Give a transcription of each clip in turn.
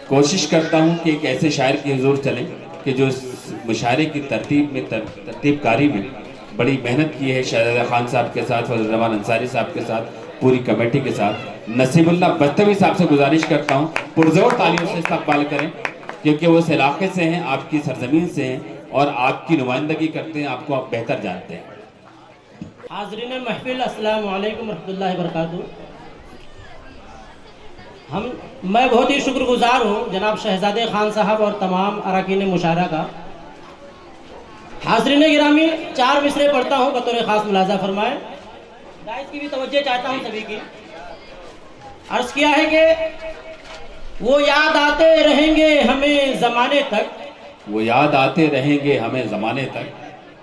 کوشش کرتا ہوں کہ ایک ایسے شاعر کی حضور چلیں کہ جو اس مشاعرے کی ترتیب کاری میں بڑی محنت کی ہے، شہزادہ خان صاحب کے ساتھ، فضل الرحمان انصاری صاحب کے ساتھ، پوری کمیٹی کے ساتھ۔ نصیب اللہ بستوی صاحب سے گزارش کرتا ہوں پرزور تعلیوں سے استقبال کریں، کیونکہ وہ اس علاقے سے ہیں، آپ کی سرزمین سے ہیں اور آپ کی نمائندگی کرتے ہیں، آپ کو آپ بہتر جانتے ہیں۔ حاضرین محفل، السلام علیکم ورحمۃ اللہ وبرکاتہ۔ میں بہت ہی شکر گزار ہوں جناب شہزادہ خان صاحب اور تمام اراکین مشاعرہ کا۔ حاضرین گرامی، 4 مصرے پڑھتا ہوں، بطور خاص ملاحظہ فرمائیں، دائز کی بھی توجہ چاہتا ہوں سبھی کی۔ عرض کیا ہے کہ وہ یاد آتے رہیں گے ہمیں زمانے تک، وہ یاد آتے رہیں گے ہمیں زمانے تک،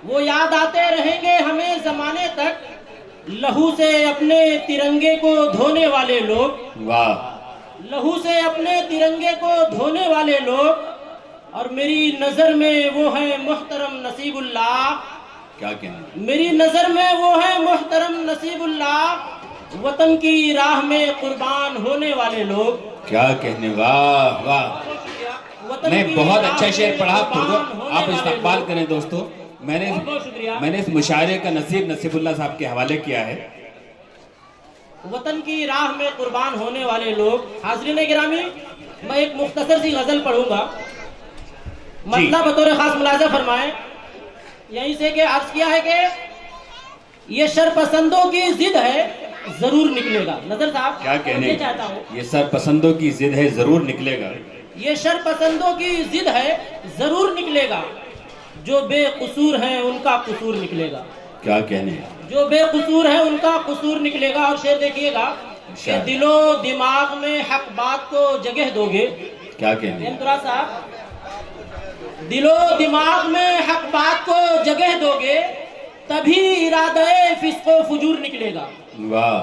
وہ یاد آتے رہیں گے ہمیں زمانے تک، لہو سے اپنے ترنگے کو دھونے والے لوگ، واہ، لہو سے اپنے ترنگے کو دھونے والے لوگ، اور میری نظر میں وہ ہے محترم نصیب اللہ، کیا کہنے، میری نظر میں وہ ہے محترم نصیب اللہ، وطن کی راہ میں قربان ہونے والے لوگ، کیا کہنے، واہ واہ۔ وطن میں کی بہت راہ اچھا شعر میں پڑھا، قربان ہونے آپ والے استقبال لوگ۔ کریں دوستو۔ میں بہت شکریہ۔ نے اس مشاعرے کا نصیب اللہ صاحب کے حوالے کیا ہے۔ وطن کی راہ میں قربان ہونے والے لوگ۔ حاضرین گرامی، میں ایک مختصر سی غزل پڑھوں گا، مطلب بطور خاص ملاحظہ فرمائیں۔ یہیں سے کہ عرض کیا ہے کہ یہ شرپسندوں کی ضد ہے، ضرور نکلے گا۔ نظر صاحب، کیا کہنے، یہ چاہتا ہوں، یہ سرپسندوں کی ضد ہے، ضرور نکلے گا۔ یہ شرپسندوں کی ضد ہے، ضرور نکلے گا، جو بے قصور ہیں ان کا قصور نکلے گا، کیا کہنے، جو بے قصور ہیں ان کا قصور نکلے گا۔ اور شعر دیکھیے گا کہ دل و دماغ میں حق بات کو جگہ دو گے، کیا کہنے، انترا صاحب، دل و دماغ میں حق بات کو جگہ دو گے، تبھی ارادہ فسق و فجور نکلے گا، واہ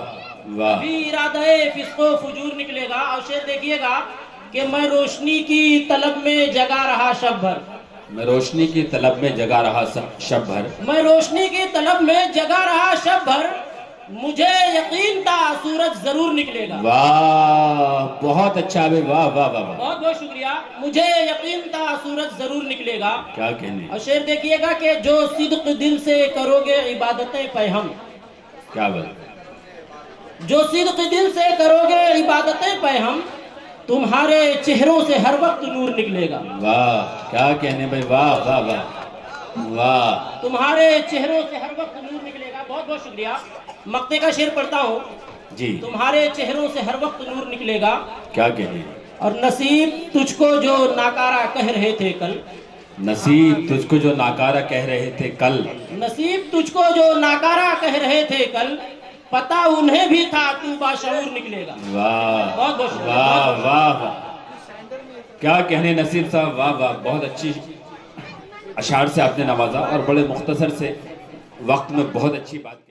واہ، تبھی ارادہ فسق و فجور نکلے گا۔ اور شعر دیکھیے گا کہ میں روشنی کی طلب میں جگا رہا شب بھر، میں روشنی کی طلب میں جگا رہا شب بھر، میں روشنی کی طلب میں جگا رہا شب بھر، مجھے یقین تھا سورج ضرور نکلے گا۔ واہ، بہت اچھا ہے، واہ واہ واہ، بہت بہت شکریہ۔ مجھے یقین تھا سورج ضرور نکلے گا۔ کیا کہنے، اور شعر دیکھیے گا کہ جو صدق دل سے کرو گے عبادتیں پہ ہم، کیا بات، جو صدق دل سے کرو گے عبادتیں پہ ہم، تمہارے چہروں سے ہر وقت نور نکلے گا۔ واہ، کیا کہنے بھائی، واہ واہ واہ واہ، تمہارے چہروں سے ہر وقت نور نکلے گا۔ بہت بہت شکریہ۔ مقطع کا شعر پڑھتا ہوں، جی، تمہارے چہروں سے ہر وقت نور نکلے گا، کیا کہنے، اور نصیب تجھ کو جو ناکارہ کہہ رہے تھے کل، نصیب تجھ کو جو ناکارہ کہہ رہے تھے کل، نصیب تجھ کو جو ناکارہ کہہ رہے تھے کل، پتہ انہیں بھی تھا تو باشعور نکلے گا۔ واہ بہت بہت شکریہ۔ واہ واہ واہ، کیا کہنے نصیب صاحب، واہ واہ، بہت اچھی اشعار سے آپ نے نوازا اور بڑے مختصر سے وقت میں بہت اچھی بات